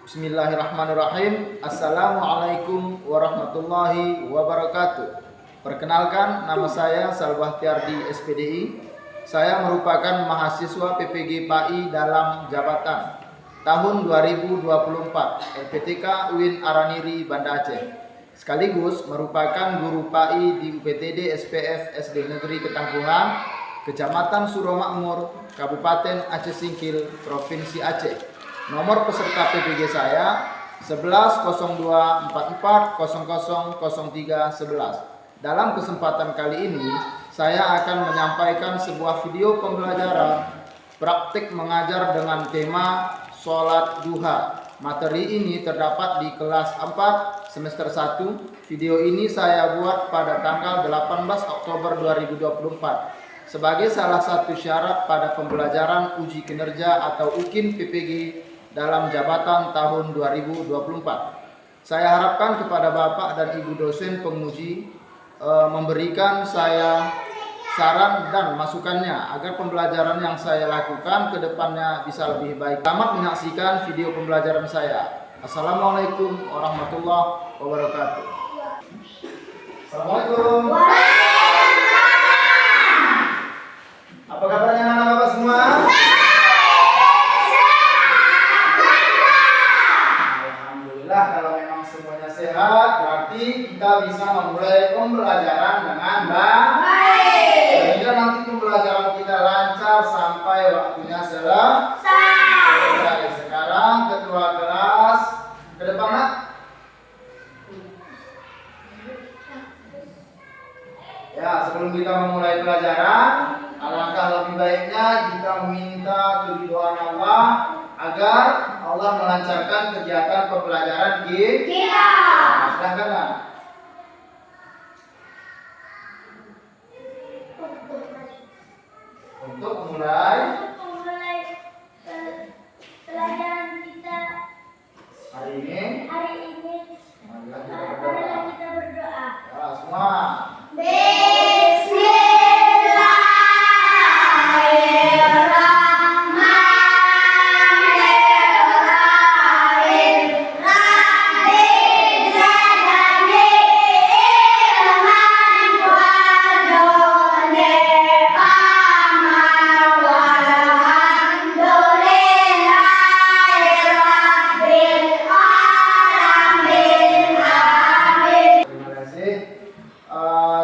Bismillahirrahmanirrahim. Assalamualaikum warahmatullahi wabarakatuh. Perkenalkan, nama saya Salwah Tiardi SPDI. Saya merupakan mahasiswa PPG PAI dalam jabatan tahun 2024 LPTK UIN Araniri Banda Aceh. Sekaligus merupakan guru PAI di UPTD SPF SD Negeri Ketangguhan, Kecamatan Suromakmur, Kabupaten Aceh Singkil, Provinsi Aceh. Nomor peserta PPG saya 110244000311. Dalam kesempatan kali ini, saya akan menyampaikan sebuah video pembelajaran praktik mengajar dengan tema sholat duha. Materi ini terdapat di kelas 4 semester 1. Video ini saya buat pada tanggal 18 Oktober 2024 sebagai salah satu syarat pada pembelajaran uji kinerja atau UKIN PPG dalam jabatan tahun 2024. Saya harapkan kepada Bapak dan Ibu dosen penguji memberikan saya saran dan masukannya agar pembelajaran yang saya lakukan ke depannya bisa lebih baik. Selamat menyaksikan video pembelajaran saya. Assalamualaikum warahmatullahi wabarakatuh. Assalamualaikum. Apa kabarnya anak-anak Bapak semua? Kalau memang semuanya sehat, berarti kita bisa memulai pembelajaran dengan baik. Sehingga nanti pembelajaran kita lancar sampai waktunya selesai. Sekarang ketua kelas ke depan, Nak. Ya, sebelum kita memulai pelajaran, alangkah lebih baiknya kita meminta keridhaan Allah agar Allah melancarkan kegiatan pembelajaran kita. Silahkan, Nak. Untuk memulai pelajaran kita hari ini, marilah kita berdoa. ya, semua.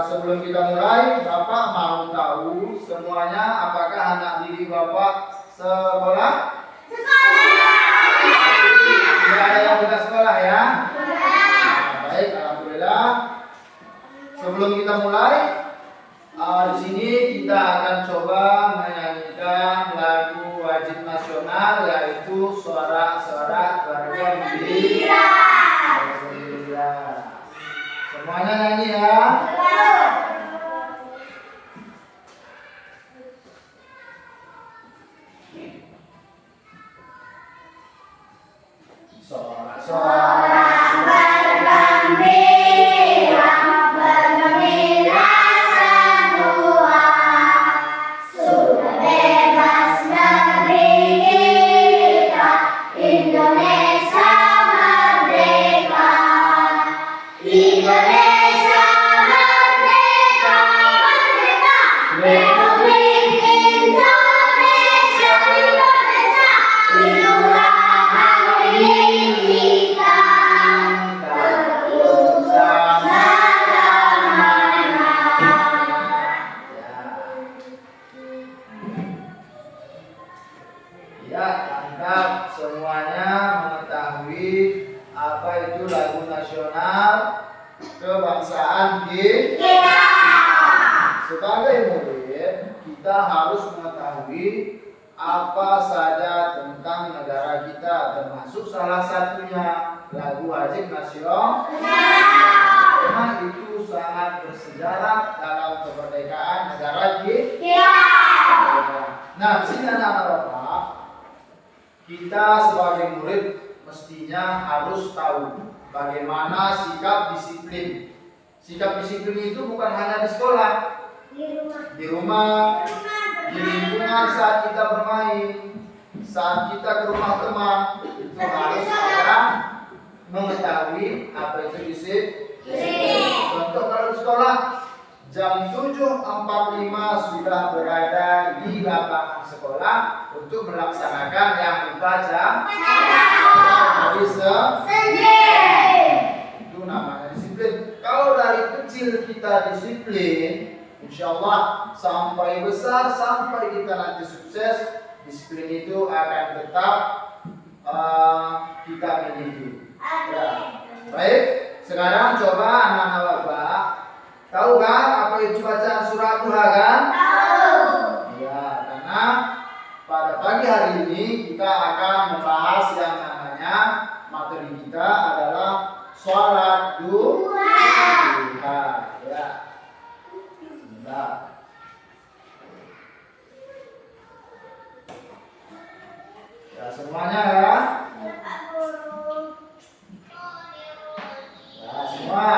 Sebelum kita mulai, Bapak mau tahu semuanya apakah anak didik Bapak sekolah? Tidak ada yang sudah sekolah ya? Nah, baik, alhamdulillah. Sebelum kita mulai, di sini kita akan coba menyanyikan lagu wajib nasional, yaitu Sorak-sorak Bergembira. Semuanya nyanyi ya. Sorak-sorak bergembira, bergembira semua, sudah bebas negeri kita, Indonesia merdeka. Indonesia merdeka, merdeka, Republik Indonesia, Indonesia, lindungilah hari kita, terus selama-lamanya. Ya, mantap. Semuanya mengetahui apa itu lagu nasional kebangsaan kita. Sebagai murid, kita harus mengetahui apa saja tentang negara kita, termasuk salah satunya lagu wajib nasional. Karena itu sangat bersejarah dalam kemerdekaan negara kita. Nah, di sini anak-anak Bapak, kita sebagai murid mestinya harus tahu bagaimana sikap disiplin. Sikap disiplin itu bukan hanya di sekolah, di rumah, di lingkungan saat kita bermain, saat kita ke rumah teman, itu harus ada disiplin. Apa itu disiplin? Contoh kalau di sekolah jam 7.45 sudah berada di lapangan sekolah untuk melaksanakan yang upacara hari Senin. Itu namanya disiplin. Kalau dari kecil kita disiplin, insya Allah sampai besar, sampai kita nanti sukses, disiplin itu akan tetap kita miliki. Ya. Baik, sekarang coba anak-anak Bapak, tahu kan apa itu bacaan surat duha kan? Tahu. Ya, karena pada pagi hari ini kita akan membahas yang namanya materi kita adalah sholat duha. Ya. Sebentar. Ya, semuanya ya. Ya, semua.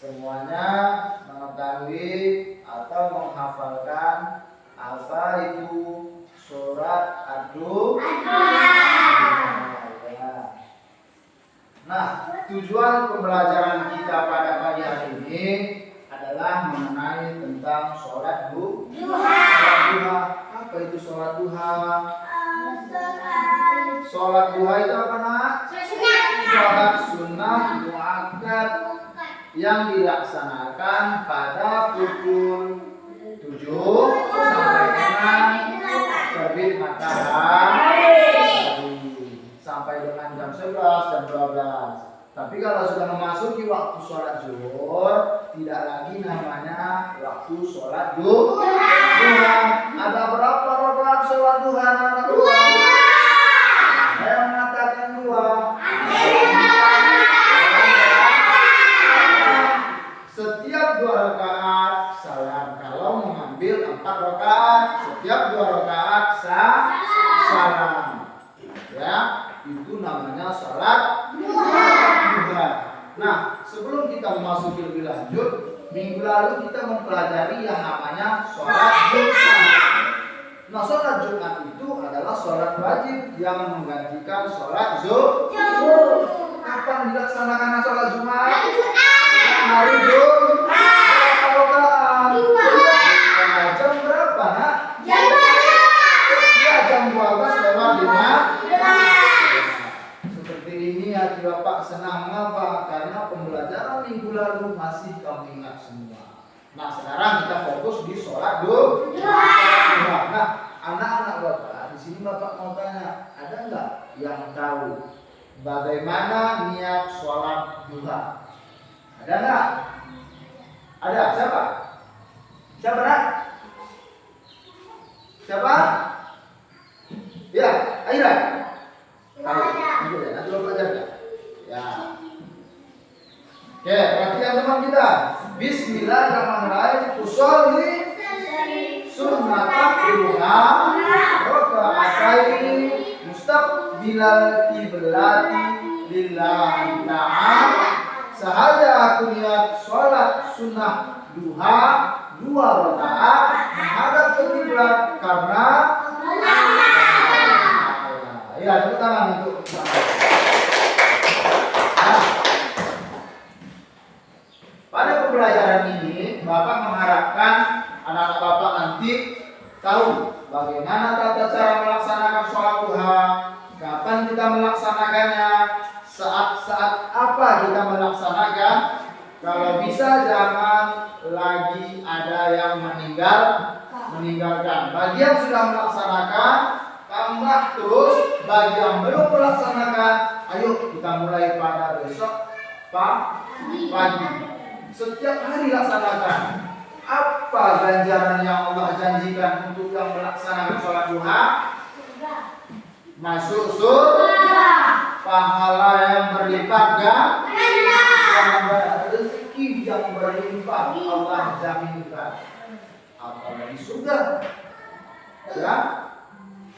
Semuanya mengetahui atau menghafalkan apa itu surat ad-duha. Nah, tujuan pembelajaran kita pada pagi hari ini adalah mengenai tentang sholat duha. Apa itu sholat duha? Sholat duha itu apa, Nak? Sholat sunnah muakkad yang dilaksanakan pada pukul 7 sampai dengan terbit matahari sampai dengan jam 11 jam 12. Tapi kalau sudah memasuki waktu sholat zuhur, tidak lagi namanya waktu sholat duha. Ada berapa rakaat sholat duha? Saya mengatakan 2. Setiap 2 rakaat salam. Kalau mengambil 4 rakaat, setiap 2 rakaat salam. Ya, itu namanya salat duha. Nah, sebelum kita memasuki lebih lanjut, minggu lalu kita mempelajari yang namanya salat Jumat. Nah, salat Jumat itu adalah salat wajib yang menggantikan salat zuhur. Kapan dilaksanakan salat Jumat? Hari Jumat. Berapa rakaat? 2. Jam berapa, Nak? Jam 12. Ya, jam 12 lewat 5. Seperti ini hati Bapak senang mengapa? Karena pembelajaran minggu lalu masih kamu ingat semua. Nah, sekarang kita fokus di sholat duha. Nah, anak-anak Bapak, di sini Bapak mau tanya, ada nggak yang tahu bagaimana niat sholat duha? Ada nggak? Ada. Siapa? Siapa, Nak? Siapa? Ya, Aira. Nanti Bapak jaga. Ya. Oke, perhatikan teman kita. Bismillahirrahmanirrahim. Usolli sunnatan duha raka'ataini mustaqbilal qiblati lillahi ta'ala. Sahaja aku niat sholat sunnah duha 2 rakaat menghadap ke kiblat karena ya, tepuk tangan untuk nah, pada pembelajaran ini Bapak mengharapkan anak-anak Bapak nanti tahu bagaimana tata cara melaksanakan sholat duha, kapan kita melaksanakannya, saat-saat apa kita melaksanakan. Kalau bisa jangan lagi ada yang meninggalkan. Bagi yang sudah melaksanakan, tambah terus. Bagi yang belum melaksanakan, ayo kita mulai pada besok pagi. Setiap hari laksanakan. Apa ganjaran yang Allah janjikan untuk yang melaksanakan sholat duha? Masuk surga. Pahala yang berlipat rezeki yang berlimpah Allah jaminkan. Apalagi surga. Ya,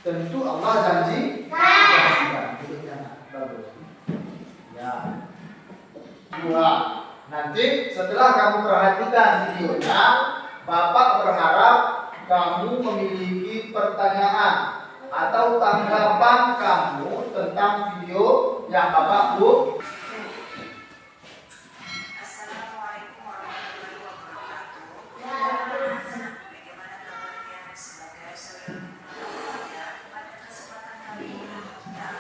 tentu Allah janji. Bagus. Ya. Dua. Nanti setelah kamu perhatikan videonya, Bapak berharap kamu memiliki pertanyaan atau tanggapan kamu tentang video yang Bapak buat. Assalamualaikum warahmatullahi wabarakatuh. Bagaimana kabarnya? Semoga saudara pada kesempatan kali ini kita akan belajar.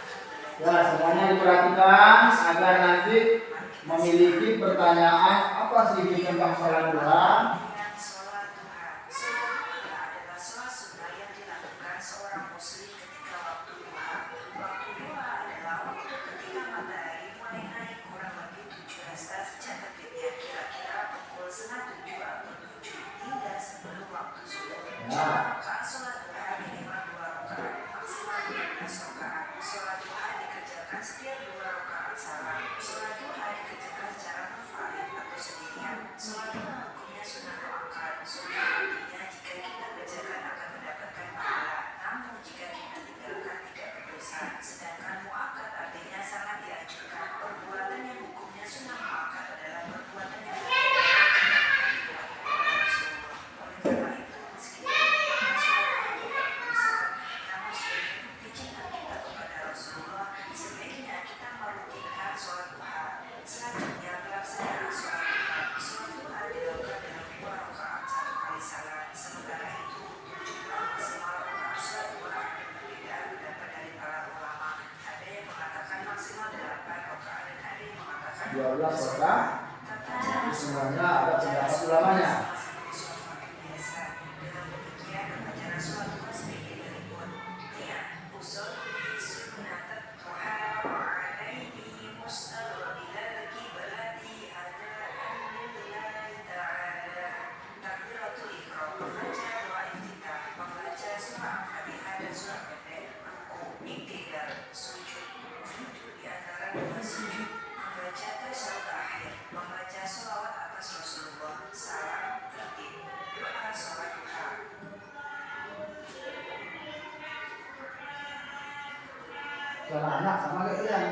Ya, semuanya diperhatikan agar nanti memiliki pertanyaan apa sih tentang sholat duha. Sholat duha. Sholat duha adalah sholat sunnah yang dilakukan seorang muslim ketika waktu duha. Waktu duha adalah waktu ketika matahari mulai naik kurang lebih 17 catatnya kira-kira pukul 6:30 atau 7 hingga sebelum waktu zuhur. Rakaat sholat duha minimal 2 rakaat, maksimal 12 rakaat. Sholat duha dikerjakan setiap 2 rakaat salam. Sholat duha dikerjakan secara munfarid atau sendirian. Sholat duha hukumnya sunnah muakkad. Sunnah artinya jika kita kerjakan akan mendapatkan pahala, namun jika kita tinggalkan tidak berdosa. Sedangkan muakkad artinya sangat dianjurkan. Perbuatan yang hukumnya sunnah muakkad adalah perbuatan yang oleh karena itu meski namun sebagai bukti cinta kita kepada Rasulullah, sebaiknya kita merutinkan sholat duha. Selanjutnya pelaksanaan sholat duha. Sholat duha dilakukan dalam 2 rakaat 1 kali salam. Sementara itu jumlah maksimal rakaat sholat duha berbeda pendapat dari para ulama. Ada yang mengatakan maksimal 8 rakaat dan ada yang mengatakan 12 rakaat. Semuanya ada pendapat ulamanya. Membaca sholawat atas Rasulullah, salam, tertib, doa sholat duha. Karena anak sama kayak yang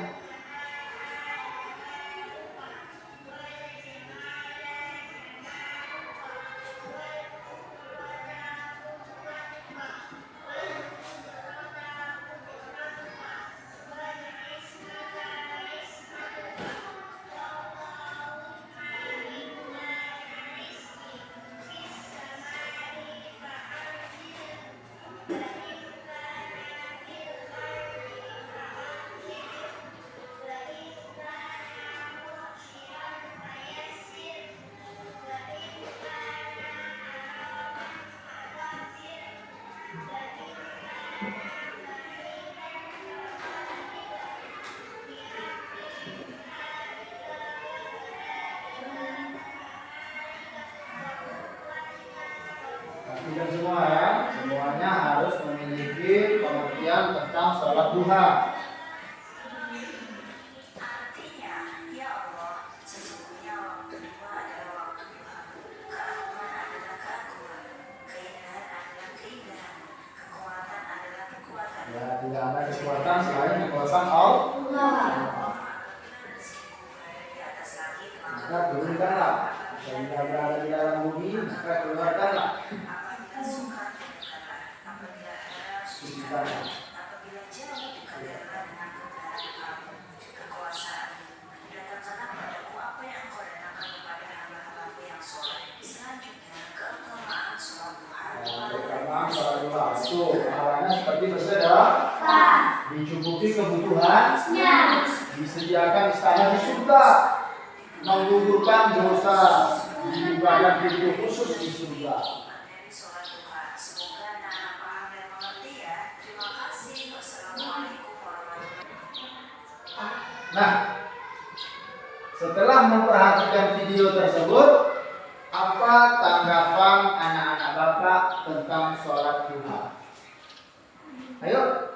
tidak semua ya, semuanya harus memiliki pengertian tentang sholat duha. Artinya, ya Allah, sesungguhnya waktu duha adalah waktu duhamu. Keagungan adalah keagungan, keindahan adalah keindahan, kekuatan adalah kekuatan. Ya, tidak ada kekuatan selain kekuatan Allah. Apabila rezekiku berada di atas langit, Maka turunkanlah. Sehingga berada di dalam bumi, maka keluarkanlah. apabila suka, tunjukkanlah. Apabila harap, Tunjukkanlah. apabila jauh, dekatkanlah dengan kebenaran kamu, kekuasaanmu. Datangkanlah padaku apa yang engkau datangkan kepada hamba-hambamu yang soleh. Selanjutnya mencukupi kebutuhan, disediakan istana di surga, menggugurkan dosa, dibukakan pintu khusus di surga. Dari sholat duha. Semoga anak-anak paham dan mengerti ya. Terima kasih. Wassalamualaikum warahmatullahi wabarakatuh. Nah, setelah memperhatikan video tersebut, apa tanggapan anak-anak Bapak tentang sholat duha? Ayo.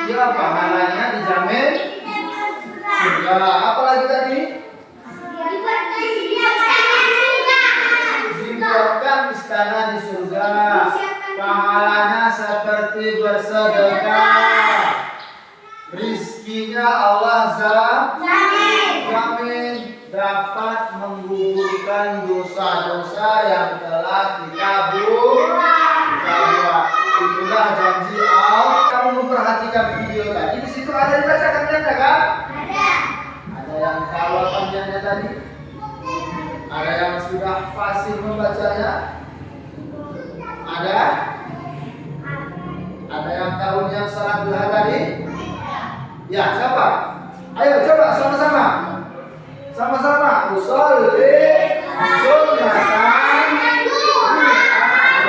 Ya, pahalanya dijamin surga. Apa lagi tadi? Dibuatkan istana di surga. Pahalanya seperti bersedekah. Rizkinya Allah jamin dapat menggugurkan dosa-dosa yang telah kita buat. Itulah janji Allah. Kamu memperhatikan video tadi, di situ ada dibacakan kan? Ada yang tahu panjangnya tadi? Ada yang sudah fasih membacanya? Ada? Ada yang tahu yang salat duha tadi? Ya, siapa? Ayo coba sama-sama. Sama-sama. Usolli sunnatan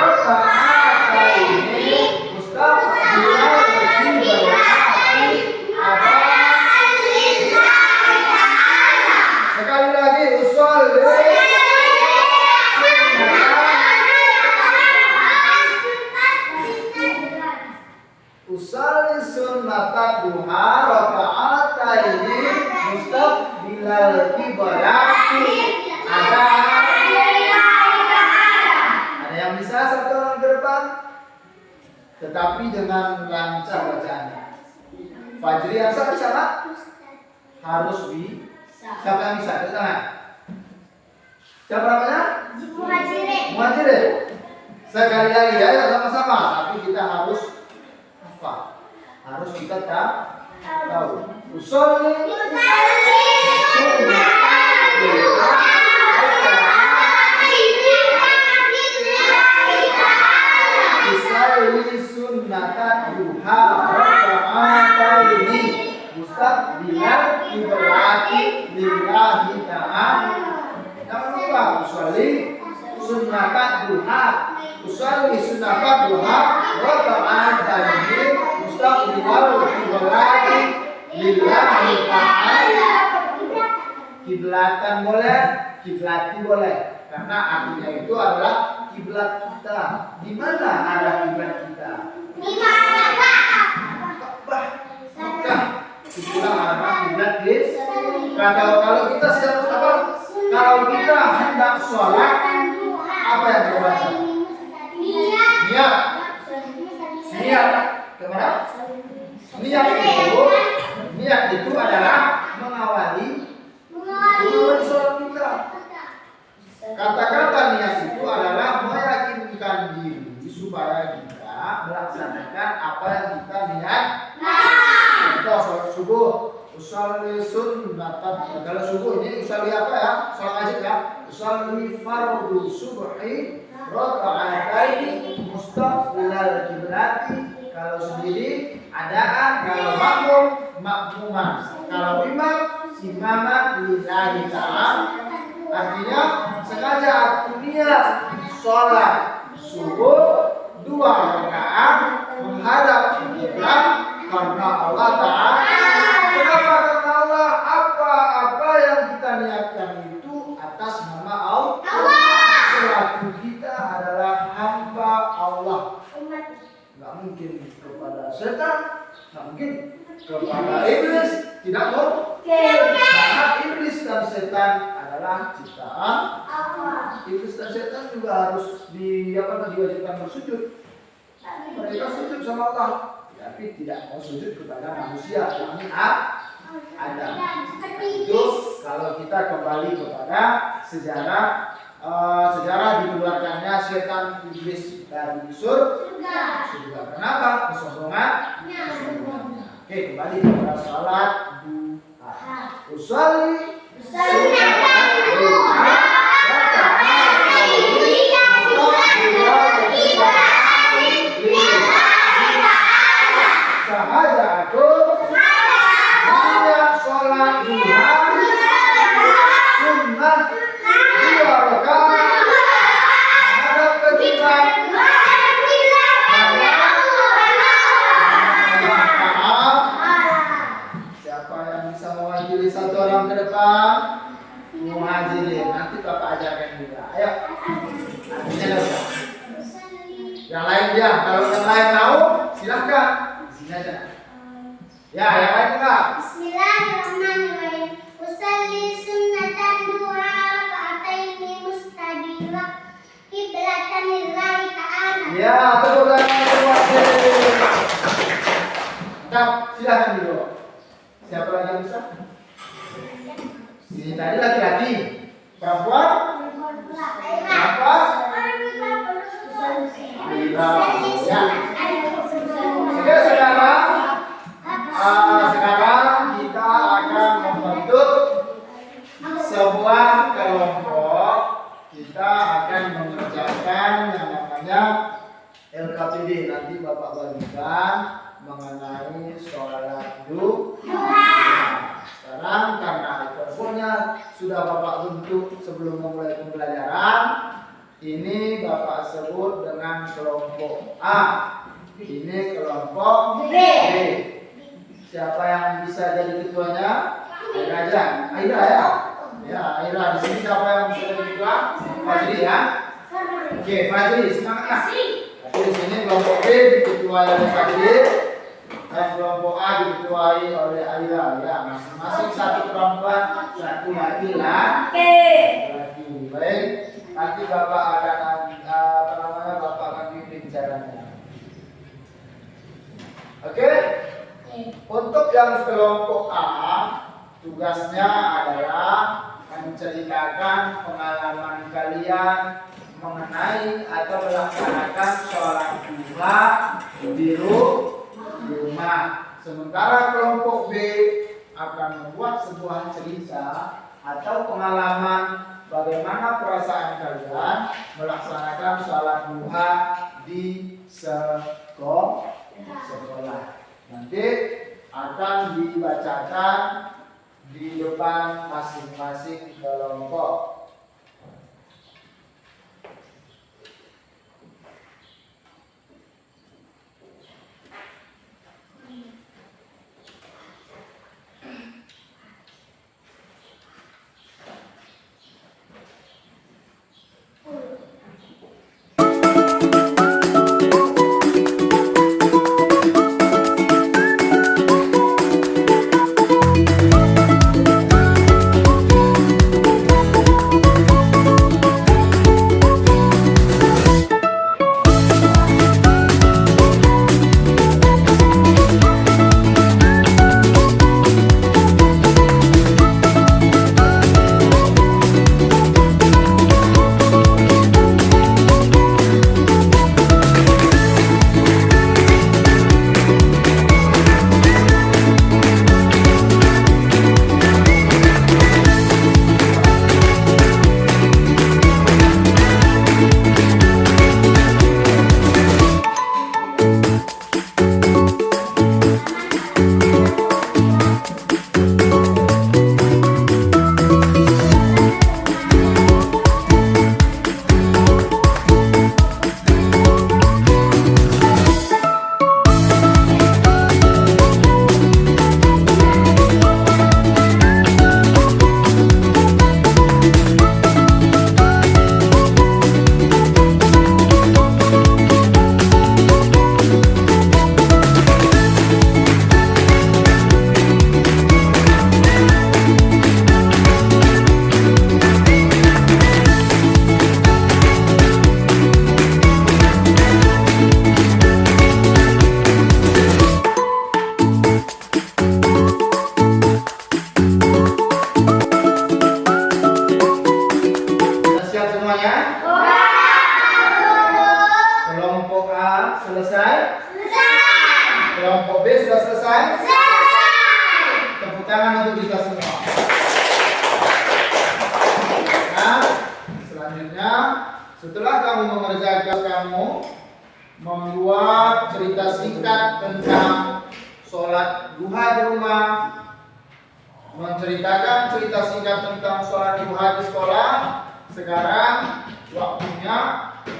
raka'ataini mustaqbilal qiblati. Sekali lagi usolli usolli sunnatan duha raka'ataini mustaqbilal qiblati. Ada yang bisa satu orang ke depan, tetapi dengan lancar bacaannya. Fajri Ansa bisa nggak? Harus bisa. Siapa yang bisa? Ke tangan. Siapa namanya? Muhajirin. Sekali lagi ya, sama-sama. Tapi kita harus hafal. Harus kita tahu. Usolli sunnatan duha raka'ataini mustaqbilal qiblati lillahi ta'ala. Jangan lupa usolli sunnatan duha. Usolli sunnatan duha raka'ataini mustaqbilal qiblati lillahi ta'ala. Kiblatan boleh, kiblati boleh, karena artinya itu adalah kiblat kita. Di mana ada kiblat kita? Ka'bah. Mekah. Itulah arah kiblat guys. Kalau kita siap apa? Kalau kita hendak sholat, apa yang kita baca? Niat. Niat. Kemana? Niat itu adalah mengawali sholat kita. Kata-kata niat itu adalah meyakinkan diri supaya kita melaksanakan apa yang kita niat. Contoh sholat subuh, usolli sunnatan. Kalau subuh ini usolli apa ya? Sholat wajib ya. Usolli fardhu subhi raka'ataini mustaqbilal qiblati. Kalau sendiri adaan, kalau makmum makmuman, kalau imam imaman lillahi ta'ala. Artinya sengaja aku niat sholat subuh 2 rakaat menghadap kiblat karena Allah Ta'ala. Kenapa? Karena Allah, apa yang kita niatkan itu atas nama Allah. Selaku kita adalah hamba Allah. Nggak mungkin kepada setan, nggak mungkin kepada iblis, tidak mungkin. Karena iblis dan setan adalah ciptaan Allah. Iblis dan setan juga harus diwajibkan bersujud. Mereka sujud sama Allah, tapi tidak mau sujud kepada manusia, yakni Adam. Itu kalau kita kembali kepada sejarah dikeluarkannya setan iblis dari surga. Kenapa? Kesombongannya. Oke, kembali kepada salat duha. Usolli sunnatan duha raka'ataini mustaqbilal qiblati. yang bisa mewakili satu orang ke depan? Muhajirin. Nanti Bapak ajarkan juga. Ayo. Artinya ada. Yang lain ya, kalau yang lain mau silahkan. Di sini aja. Ya, yang lain juga. Bismillahirrahmanirrahim. Usalli sunnatan duha rakaataini mustabila kiblatan lillahi ta'ala. Ya, tepuk tangan buat Dewi. Mantap, silahkan dulu. Siapa lagi yang bisa? Ini tadi laki-laki. Perempuan? Perempuan? Ya. Oke, sekarang kita akan membentuk sebuah kelompok. Kita akan mengerjakan yang namanya LKPD. Nanti Bapak bagikan mengenai sholat duha. Sekarang karena kelompoknya sudah Bapak bentuk sebelum memulai pembelajaran, ini Bapak sebut dengan kelompok A. Ini kelompok B. Siapa yang bisa jadi ketuanya? Aira aja. Aira ya. Ya, Aira di sini siapa yang bisa jadi ketua? Fajri ya. Oke, Fajri semangat. Tapi di sini kelompok B diketuai oleh Fajri dan kelompok A diketuai oleh Aira ya. Masing-masing satu perempuan, satu laki-laki. Baik. Nanti Bapak akan Bapak akan bimbing caranya. Oke? Untuk yang kelompok A, tugasnya adalah menceritakan pengalaman kalian mengenai atau melaksanakan sholat duha di rumah. Sementara kelompok B akan membuat sebuah cerita atau pengalaman bagaimana perasaan kalian melaksanakan sholat duha di sekolah. Nanti akan dibacakan di depan masing-masing kelompok. Kelompok B sudah selesai? Selesai. Tepuk tangan untuk kita semua. Nah, selanjutnya setelah kamu mengerjakan, kamu membuat cerita singkat tentang sholat duha di rumah, menceritakan cerita singkat tentang sholat duha di sekolah. Sekarang waktunya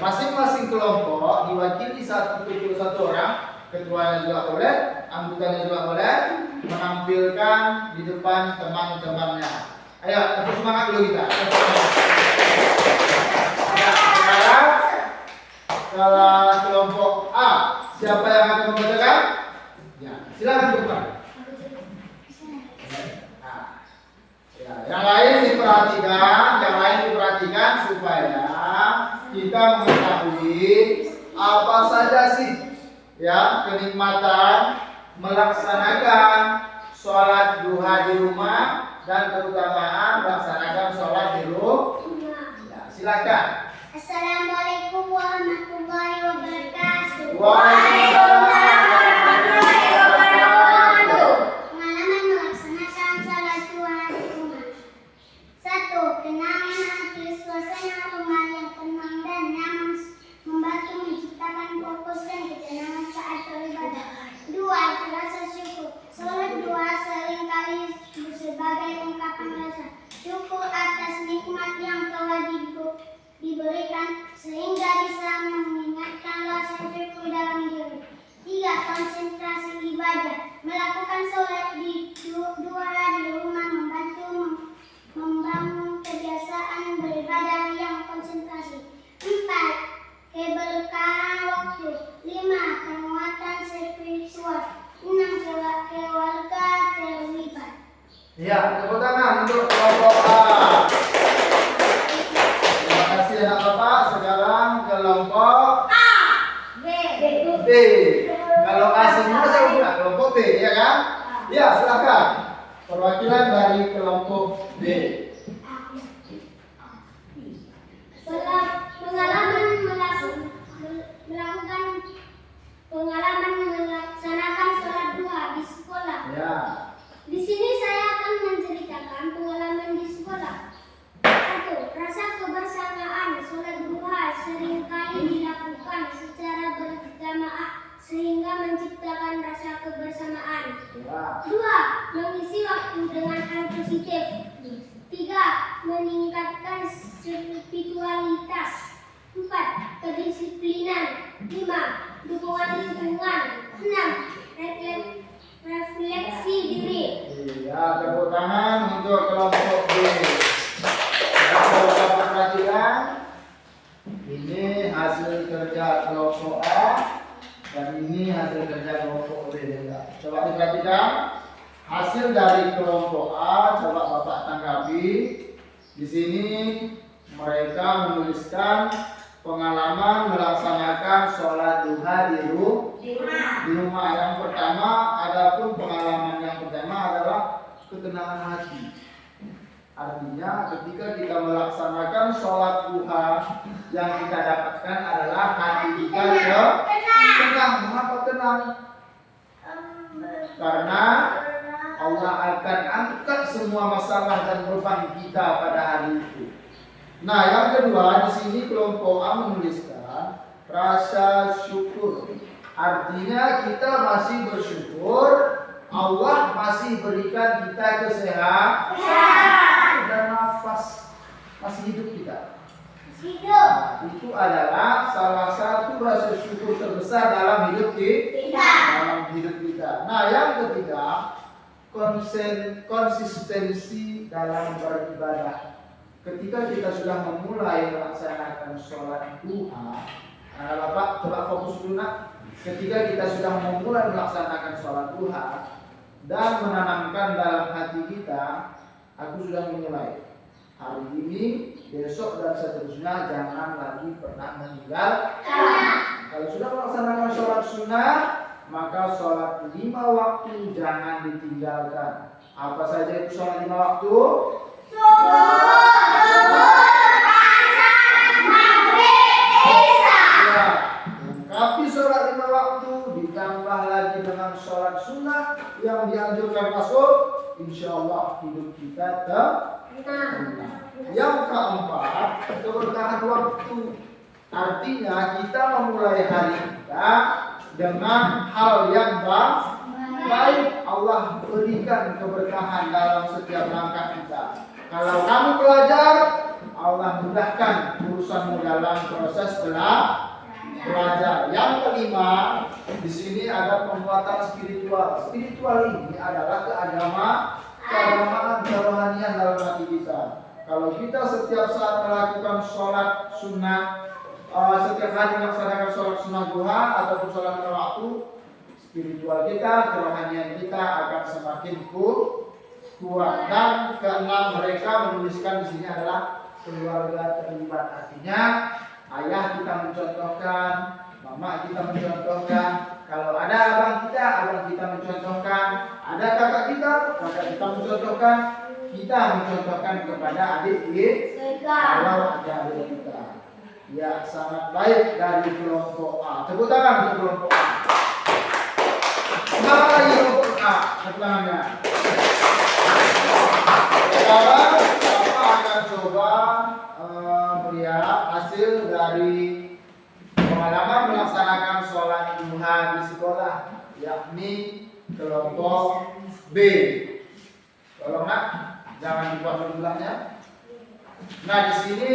masing-masing kelompok diwakili satu orang, ketuanya juga boleh, anggotanya juga boleh menampilkan di depan teman-temannya. Ayo, tetap semangat dulu kita. Ya, sekarang kelas kelompok A, siapa yang akan membacakan? Ya, silakan buka. Ya, yang lain diperhatikan supaya kita mengetahui apa saja sih ya kenikmatan melaksanakan sholat duha di rumah dan keutamaan melaksanakan sholat di rumah. Ya, silakan. Assalamualaikum warahmatullahi wabarakatuh. Waalaikumsalam warahmatullahi wabarakatuh. Pengalaman melaksanakan salat duha di rumah. 1. Kenangan hati suasana rumah yang tenang dan nyaman membantu menciptakan fokus dan ketenangan saat beribadah. 2. Rasa syukur. Salat duha seringkali sebagai ungkapan rasa syukur atas nikmat yang telah diberikan sehingga bisa mengingatkan rasa syukur dalam diri. 3. Konsentrasi ibadah. Melakukan sholat di duha di rumah membangun kebiasaan beribadah yang konsentrasi. 4. Keberkahan waktu. 5. Penguatan spiritual. 6. Keluarga terlibat. Ya, tepuk tangan untuk kelompok A. Terima kasih anak bapak. Sekarang kelompok B. Kalau A semua saya buka kelompok B, ya kan? Ya, silakan. Perwakilan dari kelompok B. Pengalaman melaksanakan sholat duha di sekolah. Ya. Di sini saya akan menceritakan pengalaman di sekolah. 1. Rasa kebersamaan. Sholat duha seringkali dilakukan secara berjamaah sehingga menciptakan rasa kebersamaan. Ya. 2. Mengisi waktu dengan hal positif. 3. Meningkatkan spiritualitas. 4. Kedisiplinan. 5. Dukungan lingkungan. 6. Refleksi diri. Ya, tepuk tangan untuk kelompok B. Ya, kalau perhatikan, ini hasil kerja kelompok A dan ini hasil kerja kelompok B. Coba diperhatikan hasil dari kelompok A. Coba bapak tanggapi. Di sini mereka menuliskan pengalaman melaksanakan sholat duha di rumah. Yang pertama, adapun pengalaman yang pertama adalah ketenangan hati. Artinya ketika kita melaksanakan sholat duha, yang kita dapatkan adalah hati kita tenang. Mengapa tenang? Karena Allah akan angkat semua masalah dan beban kita pada hari itu. Nah, yang kedua di sini kelompok A menuliskan rasa syukur. Artinya kita masih bersyukur Allah masih berikan kita kesehatan dan nafas, masih hidup kita. Nah, itu adalah salah satu rasa syukur terbesar dalam hidup kita. Nah, yang ketiga konsistensi dalam beribadah. Ketika kita sudah memulai melaksanakan sholat duha, Bapak coba fokus dulu nak. Ketika kita sudah memulai melaksanakan sholat duha dan menanamkan dalam hati kita, aku sudah memulai hari ini, besok dan seterusnya jangan lagi pernah meninggal. Kalau sudah melaksanakan sholat sunnah, maka sholat 5 waktu jangan ditinggalkan. Apa saja itu sholat 5 waktu? Lengkapi sholat 5 waktu, ditambah lagi dengan sholat sunnah yang dianjurkan Rasul, insya Allah hidup kita tenang. Yang keempat, keberkahan waktu. Artinya kita memulai hari kita dengan hal yang baik. Allah berikan keberkahan dalam setiap langkah kita. Kalau kamu belajar, Allah mudahkan urusanmu dalam proses belajar. belajar. Yang kelima, di sini ada penguatan spiritual. Spiritual ini adalah keagamaan, kerohanian dalam hati kita. Kalau kita setiap saat melakukan sholat sunnah, setiap hari melaksanakan sholat sunnah duha ataupun sholat lima waktu, spiritual kita, kerohanian kita akan semakin kuat. Dan keenam, mereka menuliskan di sini adalah keluarga terlibat. Artinya ayah kita mencontohkan, mama kita mencontohkan, kalau ada abang kita mencontohkan, ada kakak kita mencontohkan, kita mencontohkan kepada adik kalau ada adik kita. Ya, sangat baik dari kelompok A. Tepuk tangan untuk kelompok A. Semangat lagi kelompok A. Tepuk tangannya. Sekarang Bapak akan coba melihat hasil dari pengalaman melaksanakan sholat duha di sekolah, yakni kelompok B. Tolong nak, jangan dibuat jumlahnya. Nah, di sini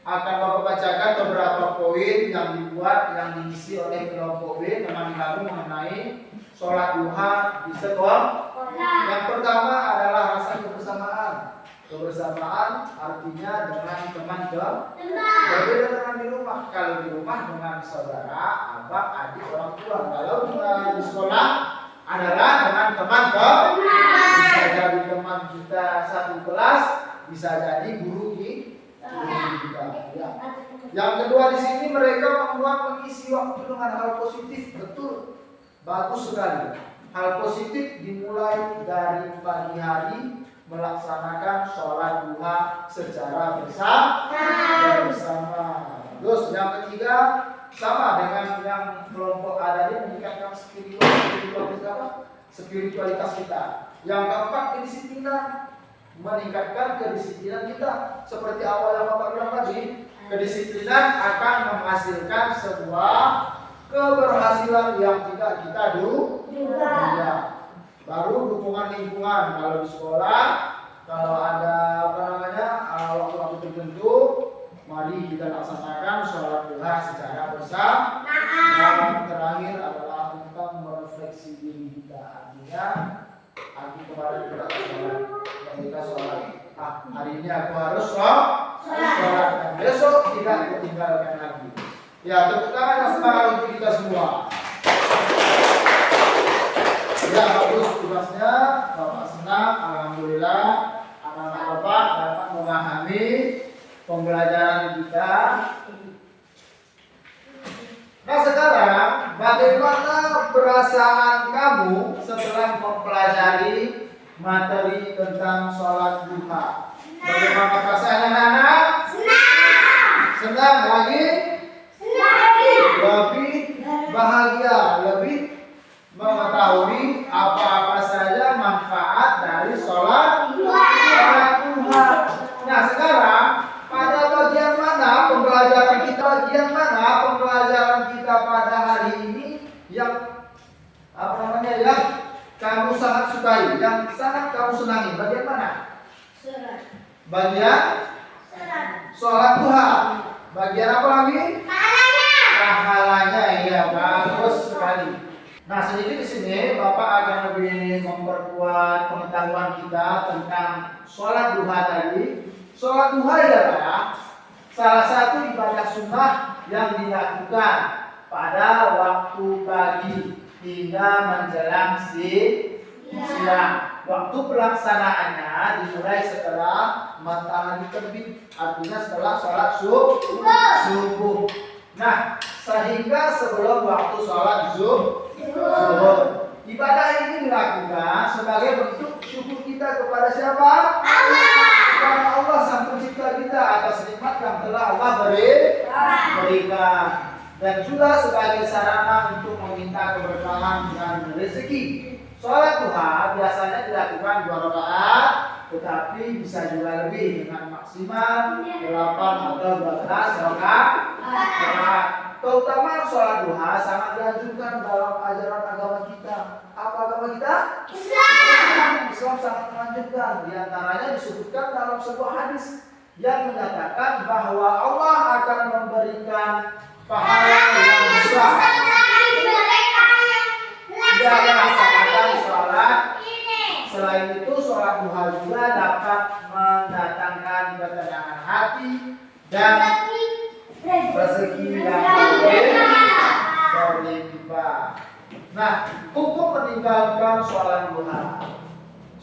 akan Bapak bacakan beberapa poin yang dibuat, yang diisi oleh kelompok B dengan kamu mengenai sholat duha di sekolah. Yang pertama adalah rasa kebersamaan. Kebersamaan artinya dengan teman berbeda dengan di rumah. Kalau di rumah dengan saudara, abang, adik, orang tua. Kalau di sekolah adalah dengan teman bisa jadi teman kita satu kelas, bisa jadi guru kita. Ya. Yang kedua, di sini mereka mengisi waktu dengan hal positif. Betul, bagus sekali. Hal positif dimulai dari pagi hari melaksanakan sholat duha secara bersama. Terus yang ketiga, sama dengan yang kelompok A tadi, meningkatkan spiritualitas kita. Yang keempat, kedisiplinan, meningkatkan kedisiplinan kita. Seperti awal yang Bapak bilang tadi, kedisiplinan akan menghasilkan sebuah keberhasilan yang tidak kita duga. Baru dukungan lingkungan. Kalau di sekolah, kalau ada waktu-waktu tertentu, mari kita laksanakan sholat duha secara bersama. Dan terakhir adalah tentang merefleksi diri kita. Artinya, aku kemarin tidak sholat, kita sholat. Hari ini aku harus sholat, dan besok tidak ketinggalkan lagi. Ya, tepuk tangan yang semangat untuk kita semua. Ya, bagus tugasnya. Bapak senang, alhamdulillah. Anak-anak Bapak dapat memahami pembelajaran kita. Nah, sekarang bagaimana perasaan kamu setelah mempelajari materi tentang sholat duha? Bagaimana perasaannya, anak-anak? Senang lagi? Lebih bahagia, lebih mengetahui apa-apa saja manfaat dari sholat duha. Nah, sekarang pada bagian mana pembelajaran kita pada hari ini yang yang kamu sangat sukai, yang sangat kamu senangi? Bagian mana? Bagian sholat duha. Bagian apa lagi? Pahalanya, iya, bagus sekali. Nah, sedikit di sini Bapak akan lebih memperkuat pengetahuan kita tentang sholat duha tadi. Sholat duha adalah salah satu ibadah sunnah yang dilakukan pada waktu pagi hingga menjelang siang. Waktu pelaksanaannya dimulai setelah matahari terbit, artinya setelah sholat subuh. Nah, sehingga sebelum waktu sholat zuhur. Ibadah ini dilakukan sebagai bentuk syukur kita kepada siapa? Allah. Kepada Allah Sang Pencipta kita atas nikmat yang telah Allah berikan, dan juga sebagai sarana untuk meminta keberkahan dan rezeki. Sholat duha biasanya dilakukan 2 rakaat, tetapi bisa juga lebih dengan maksimal 8 atau 12 rakaat. Keutamaan sholat duha sangat dianjurkan dalam ajaran agama kita. Apa agama kita? Islam sangat menganjurkan. Di antaranya disebutkan dalam sebuah hadis yang menyatakan bahwa Allah akan memberikan pahala yang besar. Dia melaksanakan sholat. Selain itu, sholat duha juga dapat mendatangkan ketenangan hati dan rezeki yang berlimpah. Nah, hukum meninggalkan sholat duha.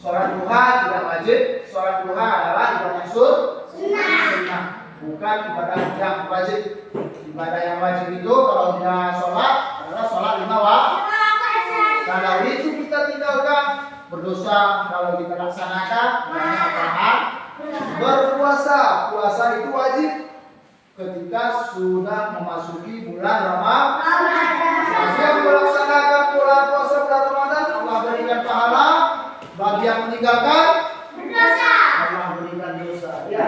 Sholat duha tidak wajib. Sholat duha adalah ibadah sunnah, bukan ibadah yang wajib. Ibadah yang wajib itu kalau tidak sholat adalah sholat 5 waktu. Kalau itu kita tinggalkan berdosa. Kalau kita laksanakan namanya berpuasa. Puasa itu wajib ketika sudah memasuki bulan Ramadan. Bagi yang melaksanakan bulan puasa bulan Ramadan, Allah berikan pahala. Bagi yang meninggalkan berdosa, Allah berikan dosa. Ya.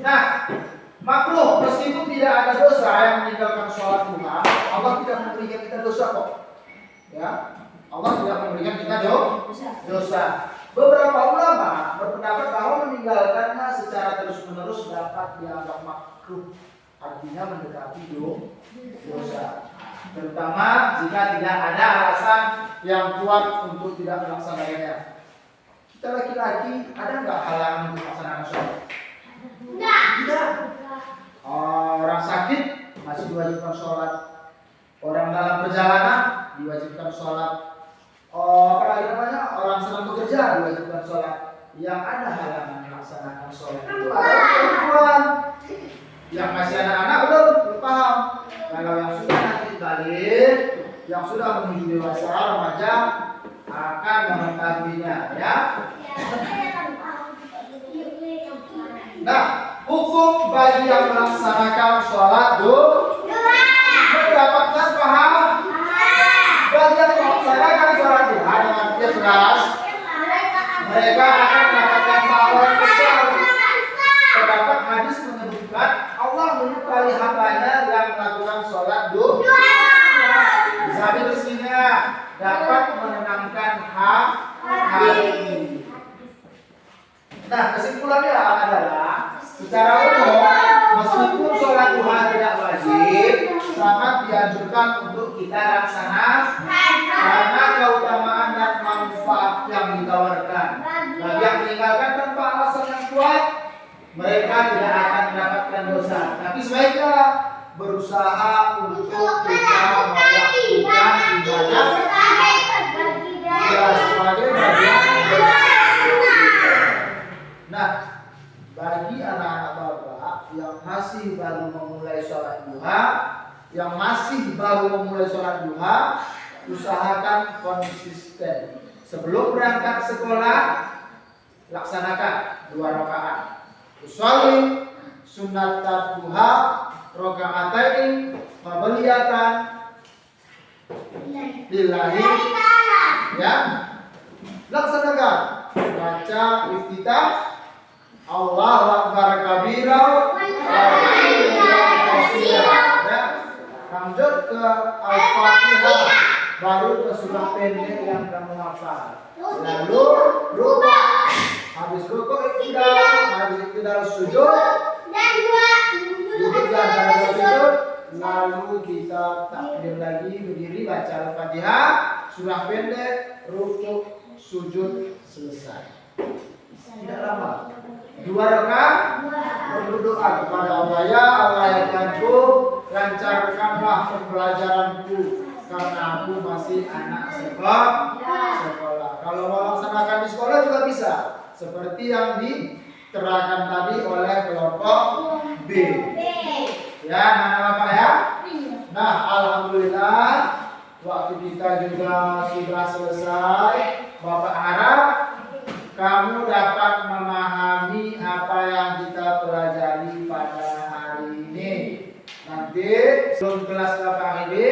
Nah, makruh meskipun tidak ada dosa yang meninggalkan sholat duha, Allah tidak memberikan kita dosa kok. Ya, Allah tidak memberikan kita dosa. Beberapa ulama berpendapat bahwa meninggalkannya secara terus-menerus dapat dianggap makruh, artinya mendekati dosa. Terutama jika tidak ada alasan yang kuat untuk tidak melaksanakannya. Kita laki-laki ada nggak halangan untuk melaksanakan sholat? Tidak. Orang sakit masih diwajibkan sholat. Orang dalam perjalanan diwajibkan sholat. Orang sedang bekerja diwajibkan sholat. Yang ada halangan melaksanakan sholat itu adalah perempuan. Yang masih anak-anak belum paham. Kalau yang sudah nanti balik, yang sudah menuju dewasa remaja akan mengetahuinya, ya. Nah, hukum bagi yang melaksanakan sholat duha mendapatkan pahala. Bagi yang melaksanakan sholat duha dengan ikhlas, mereka akan mendapatkan pahala besar. Terdapat hadis menyebutkan Allah menyukai hambanya yang melakukan sholat duha. Bisa bersihnya dapat menenangkan hati. Nah, kesimpulannya adalah secara umum meskipun sholat duha tidak wajib, sangat dianjurkan untuk kita laksanakan karena keutamaan dan manfaat yang ditawarkan. Bagi yang meninggalkan tanpa alasan yang kuat, mereka tidak akan mendapatkan dosa. Tapi sebaiknya berusaha untuk kita melakukan ibadah sebagai bagian. Nah, bagi anak-anak bapak yang masih baru memulai sholat duha, usahakan konsisten. Sebelum berangkat sekolah, laksanakan 2 rakaat. Usolli sunat duha rakaatain qabliyatan lillahi, ya. Laksanakan baca iftitah Allahu akbar kabira ya. Lanjut ke Al-Fatihah, baru ke surah pendek yang kamu hafal. Lalu rukuk, habis rukuk iktidal sujud dan duduk dan sujud. Lalu kita takbir lagi, berdiri, baca Al-Fatihah, surah pendek, rukuk, sujud, selesai. Tidak lama. 2 rakaat berdoa kepada Allah, ya Allah ya Tuhanku, lancarkanlah pembelajaranku karena aku masih anak sekolah. Kalau mau laksanakan di sekolah juga bisa, seperti yang diterangkan tadi oleh kelompok B. Ya, anak bapak ya. Nah, alhamdulillah waktu kita juga sudah selesai. Bapak harap kamu dapat memahami apa yang kita pelajari pada hari ini. Nanti sebelum kelas Bapak ini,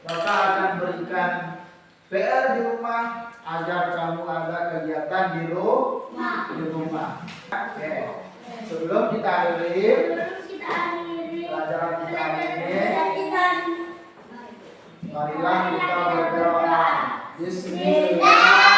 Bapak akan berikan PR di rumah agar kamu ada kegiatan di rumah. Oke. Sebelum kita akhiri pelajaran kita hari ini, marilah kita berdoa. Bismillah.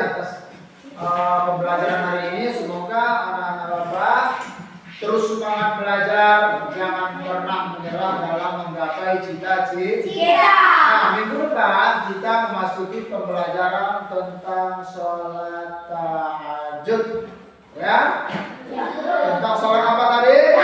atas pembelajaran hari ini. Semoga anak-anak Bapak terus semangat belajar, jangan pernah menyerah dalam menggapai cita-cita. Nah, minggu depan kita memasuki pembelajaran tentang sholat tahajud, ya. Tentang sholat apa tadi?